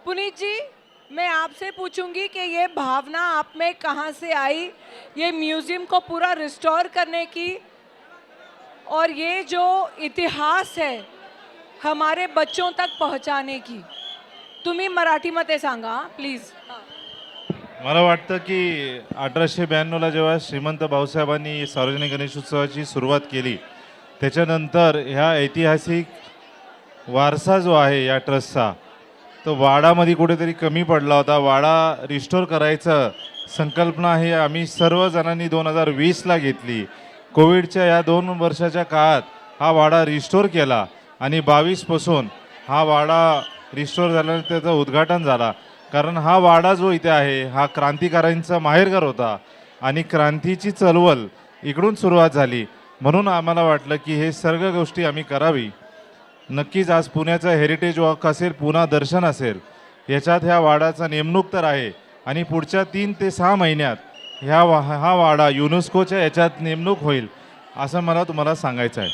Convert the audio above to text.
पुनीत जी, मैं आपसे पूछूंगी कि ये भावना आप में कहाँ से आई, ये म्यूजियम को पूरा रिस्टोर करने की, और ये जो इतिहास है हमारे बच्चों तक पहुँचाने की. तुम्ही मराठीमध्ये सांगा प्लीज. मला वाटतं की 1892ला जेव्हा श्रीमंत भाऊसाहेबांनी सार्वजनिक गणेशोत्सवाची सुरुवात केली, त्याच्यानंतर ह्या ऐतिहासिक वारसा जो आहे या ट्रस्टचा, तो वाडामध्ये कुठेतरी कमी पडला होता. वाडा रिस्टोर करायचं संकल्पना ही आम्ही सर्वजणांनी 2020ला घेतली. कोविडच्या या 2 वर्षाच्या काळात हा वाडा रिस्टोर केला आणि 22पासून हा वाडा रिस्टोर झाल्यानंतर त्याचं उद्घाटन झाला. कारण हा वाडा जो इथे आहे हा क्रांतिकारांचा माहेरघर होता आणि क्रांतीची चळवळ इकडून सुरुवात झाली. म्हणून आम्हाला वाटलं की हे सर्व गोष्टी आम्ही करावी. नक्कीच आज पुण्याचा हेरिटेज वॉक असेल, पुणा दर्शन असेल, याच्यात ह्या वाडाचा नेमणूक तर आहे आणि पुढच्या 3 ते 6 महिन्यात हा वाडा युनेस्कोच्या याच्यात नेमणूक होईल असं मला तुम्हाला सांगायचं आहे.